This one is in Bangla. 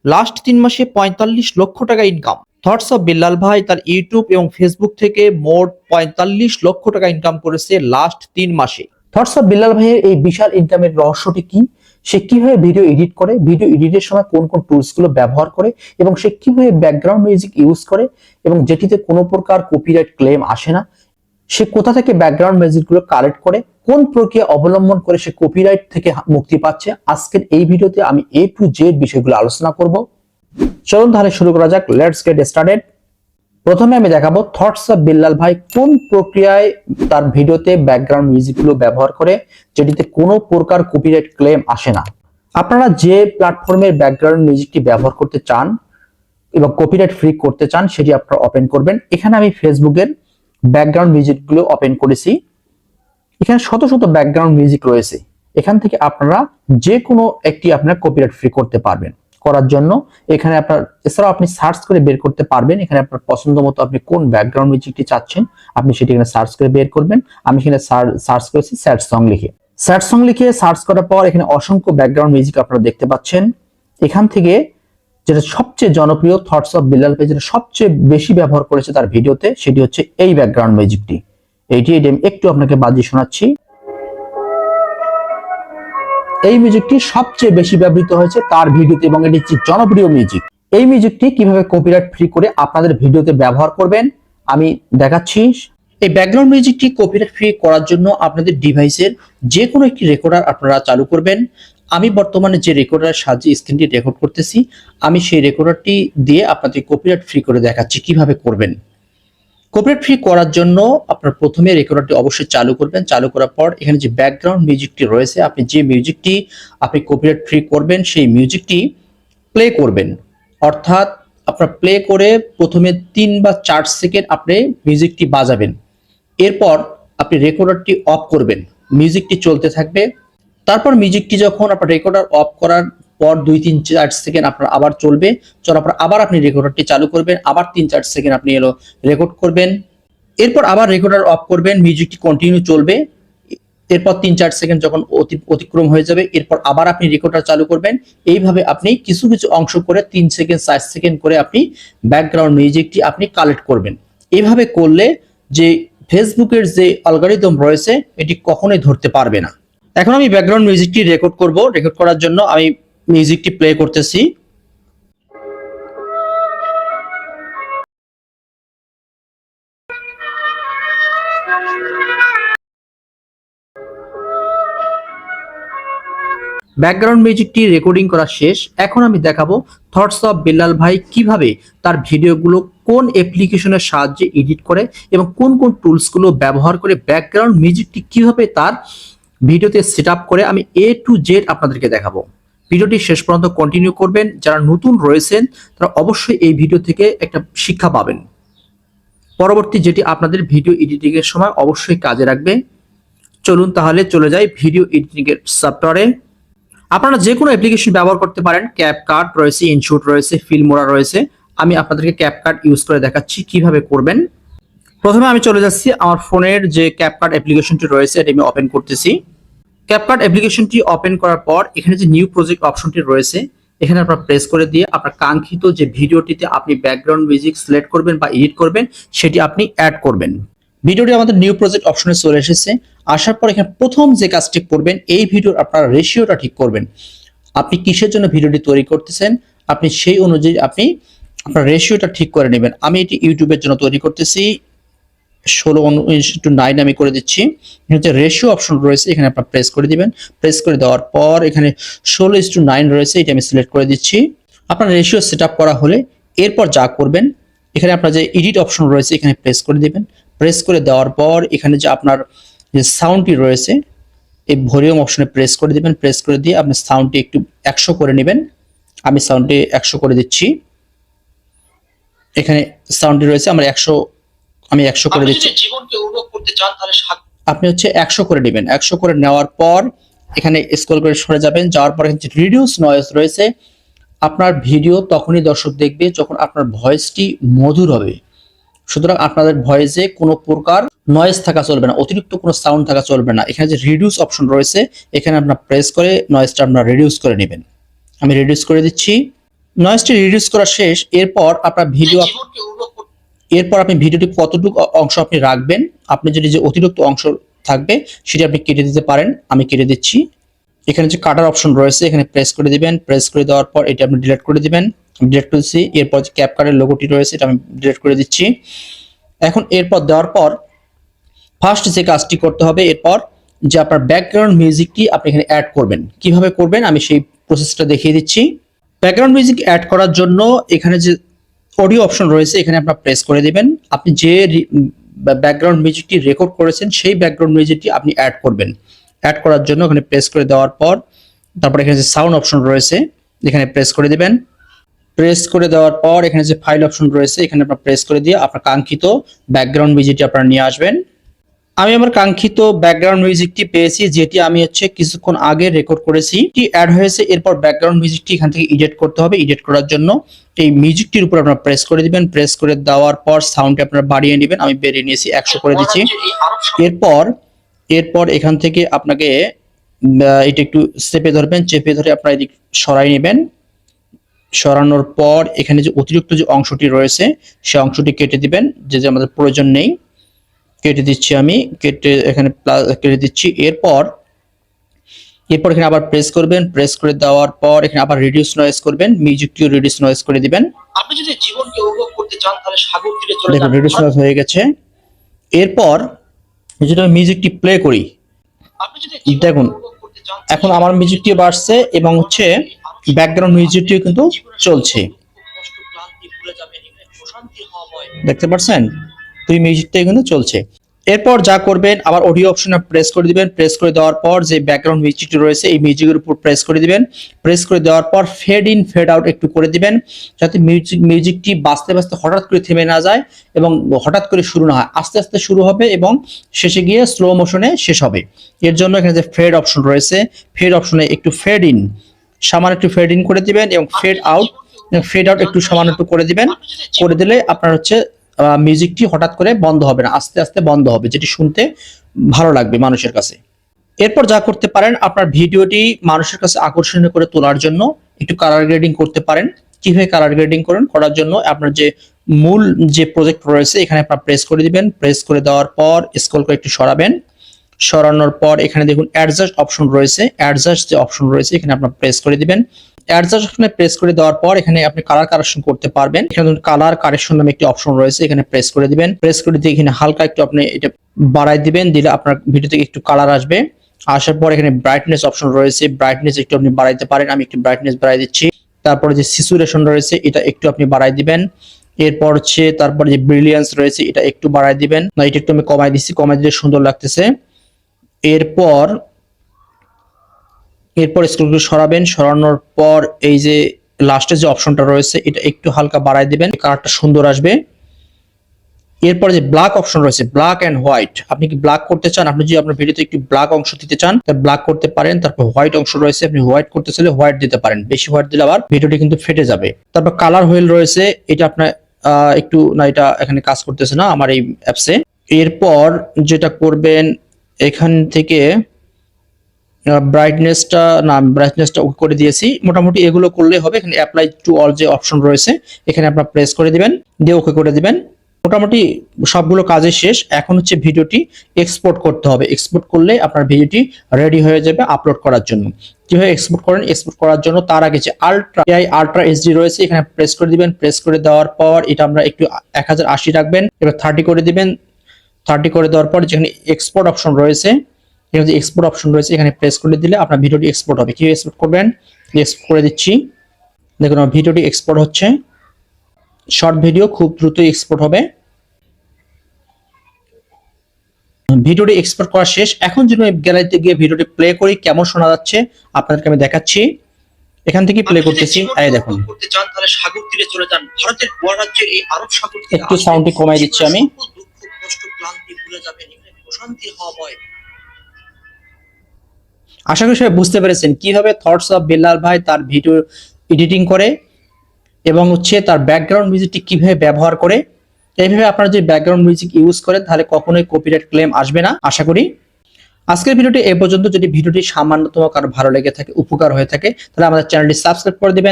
লাস্ট ৩ মাসে ৪৫ লক্ষ টাকা ইনকাম। থটস অফ বিল্লাল ভাই তার ইউটিউব এবং ফেসবুক থেকে মোট ৪৫ লক্ষ টাকা ইনকাম করেছে লাস্ট ৩ মাসে। থটস অফ বিল্লাল ভাইয়ের এই বিশাল ইনকামের রহস্যটি কি? সে কিভাবে ভিডিও এডিট করে, ভিডিও এডিটের সময় কোন কোন টুলস গুলো ব্যবহার করে এবং সে কিভাবে ব্যাকগ্রাউন্ড মিউজিক ইউজ করে এবং যেটিতে কোনো প্রকার কপিরাইট ক্লেম আসে না, সে কোথা থেকে ব্যাকগ্রাউন্ড মিউজিক গুলো কালেক্ট করে, কোন প্রক্রিয়া অবলম্বন করে সে কপিরাইট থেকে মুক্তি পাচ্ছে, আজকের এই ভিডিওতে আমি A to Z বিষয়গুলো আলোচনা করব। চলুন তাহলে শুরু করা যাক। Let's get started. প্রথমে আমি দেখাবো থটস অফ বিল্লাল ভাই কোন প্রক্রিয়ায় তার ভিডিওতে ব্যাকগ্রাউন্ড মিউজিক গুলো ব্যবহার করে যেটিতে কোনো প্রকার কপিরাইট ক্লেম আসে না। আপনারা যে প্ল্যাটফর্মের ব্যাকগ্রাউন্ড মিউজিকটি ব্যবহার করতে চান এবং কপিরাইট ফ্রি করতে চান সেটি আপনারা ওপেন করবেন। এখানে আমি ফেসবুকের ব্যাকগ্রাউন্ড মিউজিক গুলো ওপেন করেছি। এখানে শত শত ব্যাকগ্রাউন্ড মিউজিক রয়েছে। এখান থেকে আপনারা যে কোনো একটি আপনারা কপিরাইট ফ্রি করতে পারবেন। করার জন্য এখানে আপনার এছাড়াও আপনি সার্চ করে বের করতে পারবেন। এখানে আপনার পছন্দ মতো আপনি কোন ব্যাকগ্রাউন্ড মিউজিকটি চাচ্ছেন আপনি সেটি এখানে সার্চ করে বের করবেন। আমি এখানে সার্চ করেছি স্যাড সং লিখে। স্যাড সং লিখে সার্চ করার পর এখানে অসংখ্য ব্যাকগ্রাউন্ড মিউজিক আপনারা দেখতে পাচ্ছেন। এখান থেকে যেটা সবচেয়ে জনপ্রিয় থটস অফ বিল্লাল ভাই যেটা সবচেয়ে বেশি ব্যবহার করেছে তার ভিডিওতে সেটি হচ্ছে এই ব্যাকগ্রাউন্ড মিউজিকটি। এইটি আমি একটু আপনাকে বাজিয়ে শোনাচ্ছি। এই মিউজিকটি সবচেয়ে বেশি ব্যবহৃত হয়েছে তার ভিডিওতে এবং এটি জনপ্রিয় মিউজিক। এই মিউজিকটি কিভাবে কপিরাইট ফ্রি করে আপনাদের ভিডিওতে ব্যবহার করবেন আমি দেখাচ্ছি। এই ব্যাকগ্রাউন্ড মিউজিকটি কপিরাইট ফ্রি করার জন্য আপনাদের ডিভাইসের যে কোনো একটি রেকর্ডার আপনারা চালু করবেন। আমি বর্তমানে যে রেকর্ডারের সাহায্যে স্ক্রিনটি রেকর্ড করতেছি আমি সেই রেকর্ডারটি দিয়ে আপনাদের কপিরাইট ফ্রি করে দেখাচ্ছি কিভাবে করবেন। কপিরাইট ফ্রি করার জন্য আপনার প্রথমে রেকর্ডারটি অবশ্যই চালু করবেন। চালু করার পর এখানে যে ব্যাকগ্রাউন্ড মিউজিকটি রয়েছে আপনি যে মিউজিকটি আপনি কপিরাইট ফ্রি করবেন সেই মিউজিকটি প্লে করবেন। অর্থাৎ আপনার প্লে করে প্রথমে ৩ বা ৪ সেকেন্ড আপনি মিউজিকটি বাজাবেন। এরপর আপনি রেকর্ডারটি অফ করবেন, মিউজিকটি চলতে থাকবে। তারপর মিউজিকটি যখন আপনার রেকর্ডার অফ করার পর ২-৩-৪ সেকেন্ড আপনার আবার চলবে, চলার পর আবার আপনি রেকর্ডারটি চালু করবেন, আবার ৩-৪ সেকেন্ড আপনি রেকর্ড করবেন। এরপর আবার রেকর্ডার অফ করবেন, মিউজিকটি কন্টিনিউ চলবে। এরপর ৩-৪ সেকেন্ড যখন অতিক্রম হয়ে যাবে এরপর আবার আপনি রেকর্ডার চালু করবেন। এইভাবে আপনি কিছু কিছু অংশ করে ৩ সেকেন্ড ৪ সেকেন্ড করে আপনি ব্যাকগ্রাউন্ড মিউজিকটি আপনি কালেক্ট করবেন। এইভাবে করলে যে ফেসবুকের যে অ্যালগরিদম রয়েছে এটি কখনোই ধরতে পারবে না। এখন আমি ব্যাকগ্রাউন্ড মিউজিকটি রেকর্ড করব। রেকর্ড করার জন্য আমি মিউজিকটি প্লে করতেছি। ব্যাকগ্রাউন্ড মিউজিকটি রেকর্ডিং করা শেষ। এখন আমি দেখাবো থটস অফ বিল্লাল ভাই কিভাবে তার ভিডিওগুলো কোন অ্যাপ্লিকেশনের সাহায্যে এডিট করে এবং কোন কোন টুলসগুলো ব্যবহার করে ব্যাকগ্রাউন্ড মিউজিকটি কিভাবে তার ভিডিওতে সেট আপ করে আমি A to Z আপনাদেরকে দেখাবো। ভিডিওটি শেষ পর্যন্ত কন্টিনিউ করবেন। যারা নতুন রয়েছেন তারা অবশ্যই এই ভিডিও থেকে একটা শিক্ষা পাবেন, পরবর্তী যেটি আপনাদের ভিডিও এডিটিং এর সময় অবশ্যই কাজে লাগবে। চলুন তাহলে চলে যাই ভিডিও এডিটিং এর সফটওয়্যারে। আপনারা যে কোনো অ্যাপ্লিকেশন ব্যবহার করতে পারেন। ক্যাপকাট রয়েছে, ইনশুট রয়েছে, ফিল্মোরা রয়েছে। আমি আপনাদেরকে ক্যাপকাট ইউজ করে দেখাচ্ছি কিভাবে করবেন। প্রথমে আমি চলে যাচ্ছি আমার ফোনের যে ক্যাপকাট অ্যাপ্লিকেশনটি রয়েছে এটি আমি ওপেন করতেছি। ক্যাপকাট অ্যাপ্লিকেশনটি ওপেন করার পর এখানে যে নিউ প্রজেক্ট অপশনটি রয়েছে এখানে আপনারা প্রেস করে দিয়ে আপনার কাঙ্ক্ষিত যে ভিডিওটিতে আপনি ব্যাকগ্রাউন্ড মিউজিক সিলেক্ট করবেন বা এডিট করবেন সেটি আপনি অ্যাড করবেন। ভিডিওটি আমাদের নিউ প্রজেক্ট অপশনে চলে এসেছে। আসার পর এখানে প্রথম যে কাজটি করবেন এই ভিডিওর আপনার রেশিওটা ঠিক করবেন। আপনি কিসের জন্য ভিডিওটি তৈরি করতেছেন আপনি সেই অনুযায়ী আপনি আপনার রেশিওটা ঠিক করে নেবেন। আমি এটি ইউটিউবের জন্য তৈরি করতেছি, 16:9 আমি করে দিচ্ছি। এখানে যে রেশিও অপশন রয়েছে এখানে আপনারা প্রেস করে দিবেন। প্রেস করে দেওয়ার পর এখানে 16:9 রয়েছে, এটা আমি সিলেক্ট করে দিচ্ছি। আপনার রেশিও সেট আপ করা হলে এরপর যা করবেন এখানে আপনার যে এডিট অপশন রয়েছে এখানে প্রেস করে দিবেন। প্রেস করে দেওয়ার পর এখানে যে আপনার যে সাউন্ডটি রয়েছে এই ভলিউম অপশনে প্রেস করে দিবেন। প্রেস করে দিয়ে আপনি সাউন্ডটি একটু 100 করে নেবেন। আমি সাউন্ডটি 100 করে দিচ্ছি। এখানে সাউন্ডটি রয়েছে আমার 100 করে দিচ্ছি। জীবনকে উপভোগ করতে চান তাহলে আপনি হচ্ছে 100 করে নেবেন। 100 করে নেওয়ার পর এখানে স্ক্রল করে সরে যাবেন। যাওয়ার পর এখানে রিডিউস নয়েজ রয়েছে। আপনার ভিডিও তখনই দর্শক দেখবে যখন আপনার ভয়েসটি মধুর হবে। সুতরাং আপনাদের ভয়েসে কোনো প্রকার নয়েজ থাকা চলবে না, অতিরিক্ত কোনো সাউন্ড থাকা চলবে না। এখানে যে রিডিউস অপশন রয়েছে এখানে আপনার প্রেস করে নয়েজটা আপনার রিডিউস করে নেবেন। আমি রিডিউস করে দিচ্ছি। নয়েজটি রিডিউস করা শেষ। এরপর আপনি ভিডিওটি কতটুকু অংশ আপনি রাখবেন, আপনি যদি যে অতিরিক্ত অংশ থাকবে সেটি আপনি কেটে দিতে পারেন। আমি কেটে দিচ্ছি। এখানে যে কাটার অপশন রয়েছে এখানে প্রেস করে দিবেন। প্রেস করে দেওয়ার পর এটা আপনি ডিলিট করে দিবেন। ডিলিট করেছি। এরপর যে ক্যাপকাটের লোগোটি রয়েছে এটা আমি ডিলিট করে দিচ্ছি। এখন এরপর দেওয়ার পর ফার্স্ট যে কাজটি করতে হবে, এরপর যে আপনার ব্যাকগ্রাউন্ড মিউজিকটি আপনি এখানে অ্যাড করবেন। কিভাবে করবেন আমি সেই প্রসেসটা দেখিয়ে দিচ্ছি। ব্যাকগ্রাউন্ড মিউজিক অ্যাড করার জন্য এখানে যে অডিও অপশন রয়েছে এখানে আপনার প্রেস করে দিবেন। আপনি যে ব্যাকগ্রাউন্ড মিউজিকটি রেকর্ড করেছেন সেই ব্যাকগ্রাউন্ড মিউজিকটি আপনি অ্যাড করবেন। অ্যাড করার জন্য এখানে প্রেস করে দেওয়ার পর তারপর এখানে যে সাউন্ড অপশন রয়েছে এখানে প্রেস করে দিবেন। প্রেস করে দেওয়ার পর এখানে যে ফাইল অপশন রয়েছে এখানে আপনার প্রেস করে দিয়ে আপনার কাঙ্ক্ষিত ব্যাকগ্রাউন্ড মিউজিকটি আপনারা নিয়ে আসবেন। আমি আমার কাঙ্ক্ষিত ব্যাকগ্রাউন্ড মিউজিকটি পেয়েছি, যেটি আমি কিছুক্ষণ আগে রেকর্ড করেছি। এটি অ্যাড হয়েছে। এরপর ব্যাকগ্রাউন্ড মিউজিকটি এখান থেকে এডিট করতে হবে। এডিট করার জন্য এই মিউজিকটির উপর আপনারা প্রেস করে দিবেন। প্রেস করে দেওয়ার পর সাউন্ডটি আপনারা বাড়িয়ে নেবেন। আমি বেরিয়ে নিয়েছি, 100 করে দিচ্ছি। এরপর এখান থেকে আপনাকে এটা একটু চেপে ধরবেন। চেপে ধরে আপনারা এদিক সরাই নেবেন। সরানোর পর এখানে যে অতিরিক্ত যে অংশটি রয়েছে সে অংশটি কেটে দিবেন, যে আমাদের প্রয়োজন নেই। কেটে দিচ্ছি, আমি কেটে এখানে কেটে দিচ্ছি। এরপর এখানে আবার প্রেস করবেন। প্রেস করে দেওয়ার পর এখানে আবার রিডিউস নয়েজ করবেন। মিউজিকটিও রিডিউস নয়েজ করে দিবেন। আপনি যদি জীবনকে উপভোগ করতে চান তাহলে সাগর তীরে চলে যান। রিডিউস নয়েজ হয়ে গেছে। এরপর যদি আমি মিউজিকটি প্লে করি, দেখুন এখন আমার মিউজিকটি বাজছে এবং ব্যাকগ্রাউন্ড মিউজিকটিও কিন্তু চলছে। দেখতে পাচ্ছেন, দুই মিউজিকটাই কিন্তু চলছে। এরপর যা করবেন আবার অডিও অপশনে প্রেস করে দিবেন। প্রেস করে দেওয়ার পর যে ব্যাকগ্রাউন্ড মিউজিকটি রয়েছে এই মিউজিকের উপর প্রেস করে দিবেন। প্রেস করে দেওয়ার পর ফেড ইন ফেড আউট একটু করে দিবেন, যাতে মিউজিকটি বাজতে বাজতে হঠাৎ করে থেমে না যায় এবং হঠাৎ করে শুরু না হয়। আস্তে আস্তে শুরু হবে এবং শেষে গিয়ে স্লো মোশনে শেষ হবে। এর জন্য এখানে যে ফেড অপশন রয়েছে, ফেড অপশনে একটু ফেড ইন, সামান্য একটু ফেড ইন করে দিবেন এবং ফেড আউট একটু সামান্য একটু করে দিবেন। করে দিলে আপনার মিউজিকটি হঠাৎ করে বন্ধ হবে না, আস্তে আস্তে বন্ধ হবে, যেটি শুনতে ভালো লাগবে মানুষের কাছে। এরপর যা করতে পারেন, আপনার ভিডিওটি মানুষের কাছে আকর্ষণীয় করে তোলার জন্য একটু কালার গ্রেডিং করতে পারেন। কিভাবে কালার গ্রেডিং করার জন্য আপনার যে মূল যে প্রজেক্ট রয়েছে এখানে আপনার প্রেস করে দিবেন। প্রেস করে দেওয়ার পর স্ক্রল করে একটু সরাবেন। সরানোর পর এখানে দেখুন অ্যাডজাস্ট অপশন রয়েছে। অ্যাডজাস্ট যে অপশন রয়েছে এখানে আপনার প্রেস করে দিবেন। অ্যাডজাস্ট অপশনে প্রেস করে দেওয়ার পর এখানে আপনি কালার কারেকশন করতে পারবেন। এখানে কালার কারেকশন নামে একটি অপশন রয়েছে, এখানে প্রেস করে দিবেন। প্রেস করে দিয়ে এখানে হালকা একটু আপনি এটা বাড়াই দিবেন, দিলে আপনার ভিডিও থেকে একটু কালার আসবে। আসার পর এখানে ব্রাইটনেস অপশন রয়েছে, ব্রাইটনেস একটু আপনি বাড়াইতে পারেন। আমি একটু ব্রাইটনেস বাড়াই দিচ্ছি। তারপরে যে স্যাচুরেশন রয়েছে এটা একটু আপনি বাড়াই দিবেন। এরপর তারপরে যে ব্রিলিয়েন্স রয়েছে এটা একটু বাড়াই দিবেন। না, এটা একটু আমি কমাই দিচ্ছি, কমাই দিলে সুন্দর লাগতেছে। এরপর স্ক্রল সরাবেন। সরানোর পর এই যে লাস্টে যে অপশনটা রয়েছে এটা একটু হালকা বাড়াই দিবেন, কালারটা সুন্দর আসবে। এরপরে যে ব্ল্যাক অপশন রয়েছে, ব্ল্যাক এন্ড হোয়াইট, আপনি কি ব্ল্যাক করতে চান, আপনি যদি আপনার ভিডিওতে একটু ব্ল্যাক অংশ দিতে চান তাহলে ব্ল্যাক করতে পারেন। তারপর হোয়াইট অংশ রয়েছে, আপনি হোয়াইট করতে চাইলে হোয়াইট দিতে পারেন। বেশি হোয়াইট দিলে আবার ভিডিওটি কিন্তু ফেটে যাবে। তারপর কালার হুইল রয়েছে, এটা আপনার একটু না, এটা এখানে কাজ করতেছে না আমার এই অ্যাপসে। এরপর যেটা করবেন এখান থেকে ব্রাইটনেসটা ওকে করে দিয়েছি। মোটামুটি এগুলো করলে হবে। এখানে অ্যাপ্লাই টু অল যে অপশন রয়েছে এখানে আপনার প্রেস করে দিবেন, দিয়ে ওকে করে দিবেন। মোটামুটি সবগুলো কাজে শেষ। এখন ভিডিওটি এক্সপোর্ট করতে হবে। এক্সপোর্ট করলে আপনার ভিডিওটি রেডি হয়ে যাবে আপলোড করার জন্য। কিভাবে এক্সপোর্ট করেন, এক্সপোর্ট করার জন্য তার আগে যে আল্ট্রা এইচডি রয়েছে এখানে প্রেস করে দিবেন। প্রেস করে দেওয়ার পর এটা আমরা একটু 1080 রাখবেন। এবার 30 করে দিবেন। 30 করে দেওয়ার পর যেখানে এক্সপোর্ট অপশন রয়েছে, এখানে যে এক্সপোর্ট অপশন রয়েছে এখানে প্রেস করে দিলে আপনার ভিডিওটি এক্সপোর্ট হবে। কিভাবে এক্সপোর্ট করবেন, এক্সপোর্ট করে দিচ্ছি। দেখুন আমার ভিডিওটি এক্সপোর্ট হচ্ছে। শর্ট ভিডিও খুব দ্রুতই এক্সপোর্ট হবে। ভিডিওটি এক্সপোর্ট করা শেষ। এখন যদি আমি গ্যালারিতে গিয়ে ভিডিওটি প্লে করি কেমন শোনা যাচ্ছে আপনাদেরকে আমি দেখাচ্ছি। এখান থেকে প্লে করতেছি। এই দেখুন, করতে চান তাহলে সাগর তীরে চলে যান। ভারতের গোয়া রাজ্যের এই আরব সাগর তীরে একটু সাউন্ডটি কমাই দিচ্ছি আমি। দুঃখ কষ্ট ক্লান্তি ভুলে যাবেন, এখানে প্রশান্তি হয়। আশা করি সবাই বুঝতে পেরেছেন কিভাবে থটস অফ বিল্লাল ভাই তার ভিডিও এডিটিং করে এবং তার ব্যাকগ্রাউন্ড মিউজিকটি কিভাবে ব্যবহার করে। এইভাবে আপনারা যদি ব্যাকগ্রাউন্ড মিউজিক ইউজ করেন তাহলে কখনোই কপিরাইট ক্লেম আসবে না আশা করি। আজকের ভিডিওটি এই পর্যন্ত। যদি ভিডিওটি সামান্যতম কারো ভালো লেগে থাকে, উপকার হয়ে থাকে, তাহলে আমাদের চ্যানেলটি সাবস্ক্রাইব করে দিবেন।